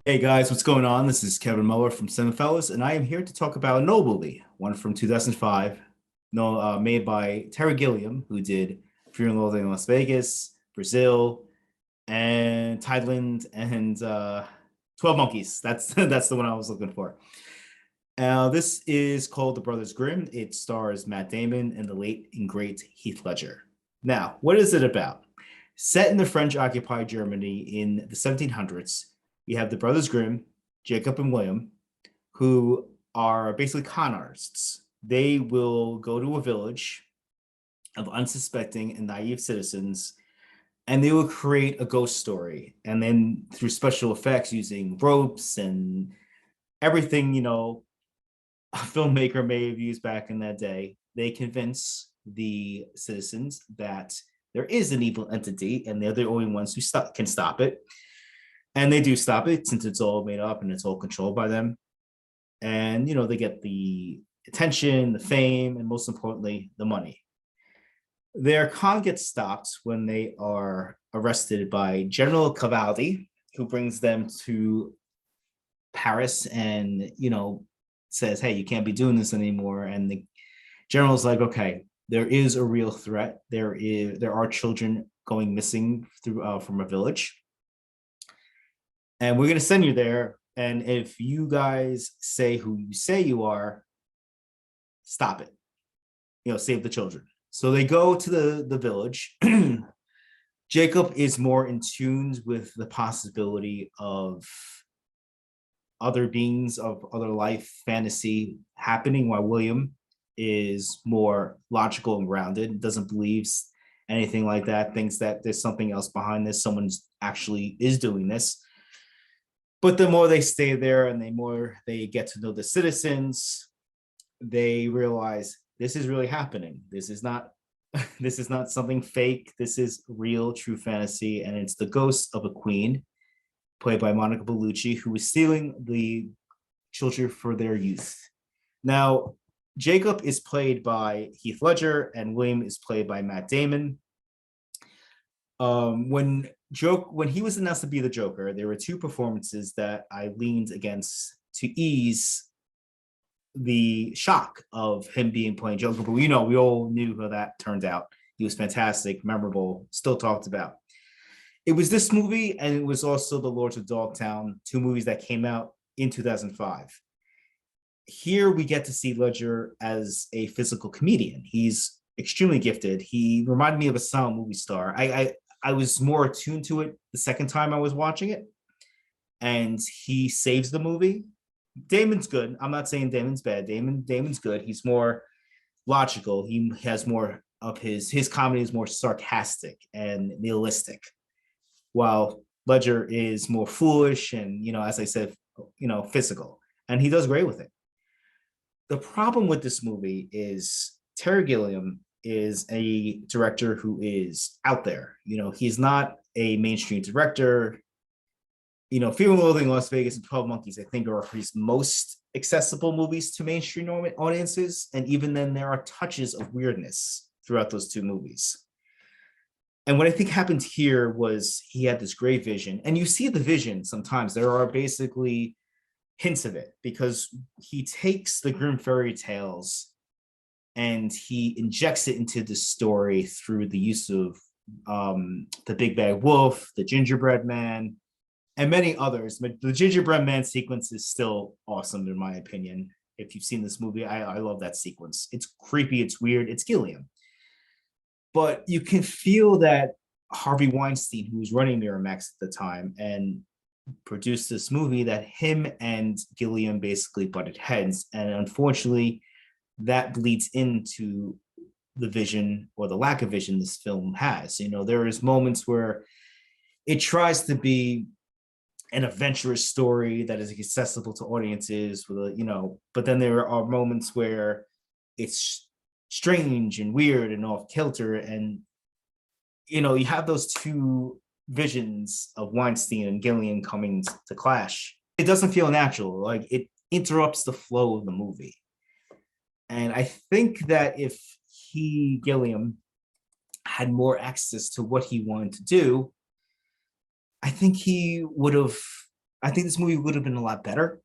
Hey guys, what's going on? This is Kevin Muller from Cinephellas, and I am here to talk about a Nobly, one from 2005, no, made by Terry Gilliam, who did Fear and Loathing in Las Vegas, Brazil, and Thailand, and 12 Monkeys. That's that's the one I was looking for. This is called The Brothers Grimm. It stars Matt Damon and the late and great Heath Ledger. Now, what is it about? Set in the French-occupied Germany in the 1700s, you have the Brothers Grimm, Jacob and William, who are basically con artists. They will go to a village of unsuspecting and naive citizens, and they will create a ghost story. And then through special effects using ropes and everything, a filmmaker may have used back in that day, they convince the citizens that there is an evil entity and they're the only ones who can stop it. And they do stop it since it's all made up and it's all controlled by them. And, they get the attention, the fame, and most importantly, the money. Their con gets stopped when they are arrested by General Cavaldi, who brings them to Paris and, says, hey, you can't be doing this anymore. And the general's like, okay, there is a real threat. There are children going missing from a village, and we're going to send you there. And if you guys say who you say you are, stop it. Save the children. So they go to the village. Jacob is more in tune with the possibility of other beings, of other life, fantasy happening, while William is more logical and grounded, doesn't believe anything like that, thinks that there's something else behind this, someone's actually is doing this. But the more they stay there and the more they get to know the citizens, they realize this is really happening. This is not something fake. This is real, true fantasy, and it's the ghost of a queen, played by Monica Bellucci, who was stealing the children for their youth. Now, Jacob is played by Heath Ledger, and William is played by Matt Damon. When he was announced to be the Joker, there were two performances that I leaned against to ease the shock of him being playing Joker. But we all knew how that turned out. He was fantastic, memorable, still talked about. It was this movie, and it was also The Lords of Dogtown, two movies that came out in 2005. Here we get to see Ledger as a physical comedian. He's extremely gifted. He reminded me of a silent movie star. I was more attuned to it the second time I was watching it, and he saves the movie. Damon's good. I'm not saying Damon's bad. Damon's good. He's more logical. He has more of his comedy is more sarcastic and nihilistic, while Ledger is more foolish and, as I said, physical. And he does great with it. The problem with this movie is Terry Gilliam is a director who is out there. He's not a mainstream director. Fear and Loathing in Las Vegas and 12 Monkeys, I think, are his most accessible movies to mainstream audiences. And even then, there are touches of weirdness throughout those two movies. And what I think happened here was he had this great vision. And you see the vision sometimes. There are basically hints of it, because he takes the Grimm fairy tales and he injects it into the story through the use of the Big Bad Wolf, the Gingerbread Man, and many others. But the Gingerbread Man sequence is still awesome, in my opinion. If you've seen this movie, I love that sequence. It's creepy, it's weird, it's Gilliam. But you can feel that Harvey Weinstein, who was running Miramax at the time and produced this movie, that him and Gilliam basically butted heads. And unfortunately, that bleeds into the vision or the lack of vision this film has. There is moments where it tries to be an adventurous story that is accessible to audiences but then there are moments where it's strange and weird and off kilter. And, you have those two visions of Weinstein and Gilliam coming to clash. It doesn't feel natural. Like, it interrupts the flow of the movie. And I think that if Gilliam, had more access to what he wanted to do, I think he would have I think this movie would have been a lot better.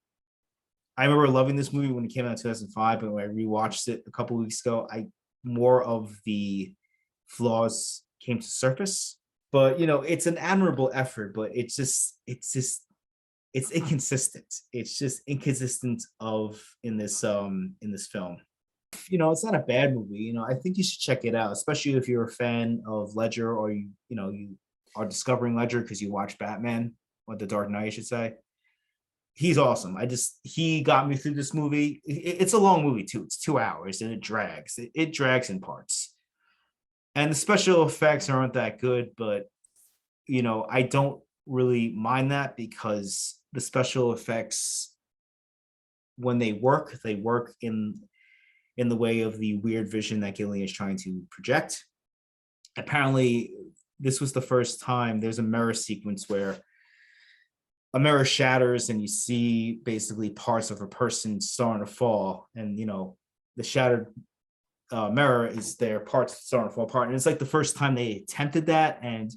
I remember loving this movie when it came out in 2005, but when I rewatched it a couple weeks ago, I more of the flaws came to surface. But it's an admirable effort, but it's inconsistent. It's just inconsistent of in this film. It's not a bad movie. I think you should check it out, especially if you're a fan of Ledger, or you are discovering Ledger because you watch Batman or The Dark Knight, I should say. He's awesome. He got me through this movie. It's a long movie too. It's 2 hours and it drags. It drags in parts. And the special effects aren't that good, but I don't really mind that because the special effects, when they work in the way of the weird vision that Gillian is trying to project. Apparently, this was the first time there's a mirror sequence where a mirror shatters and you see basically parts of a person starting to fall, and the shattered mirror is their parts starting to fall apart. And it's like the first time they attempted that. And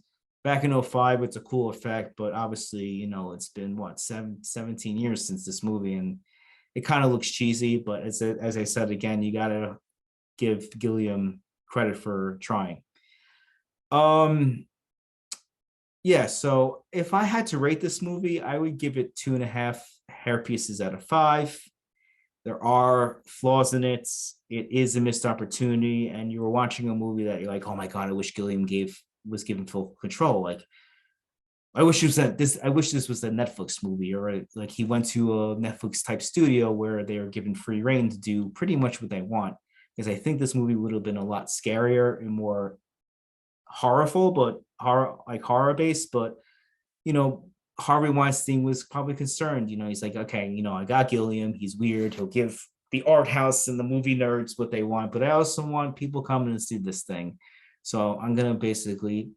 back in 05, it's a cool effect, but obviously, it's been 17 years since this movie, and it kind of looks cheesy. But as I said again, you gotta give Gilliam credit for trying. Yeah, so if I had to rate this movie, I would give it 2.5 hair pieces out of 5. There are flaws in it. It is a missed opportunity, and you were watching a movie that you're like, oh my god, I wish Gilliam was given full control. Like, I wish this was a Netflix movie, or like he went to a Netflix type studio where they were given free reign to do pretty much what they want. Because I think this movie would have been a lot scarier and more horrible, but horror based. But Harvey Weinstein was probably concerned. He's like, okay, I got Gilliam. He's weird. He'll give the art house and the movie nerds what they want, but I also want people coming and see this thing. So I'm gonna basically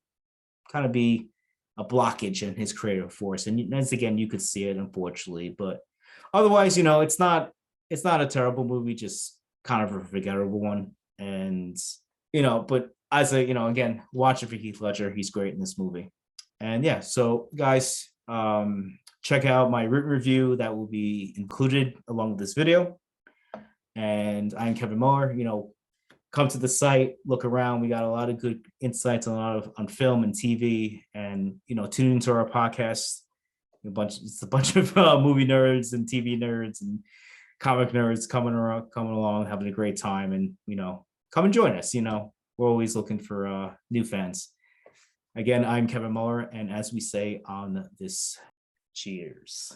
kind of be a blockage in his creative force. And once again, you could see it, unfortunately. But otherwise, it's not a terrible movie, just kind of a forgettable one. And but as again, watch it for Heath Ledger. He's great in this movie. And yeah, so guys, check out my written review that will be included along with this video. And I'm Kevin Muller. Come to the site, look around. We got a lot of good insights on film and TV, and tune into our podcast. It's a bunch of movie nerds and TV nerds and comic nerds coming along, having a great time, and come and join us. We're always looking for new fans. Again, I'm Kevin Muller, and as we say on this, cheers.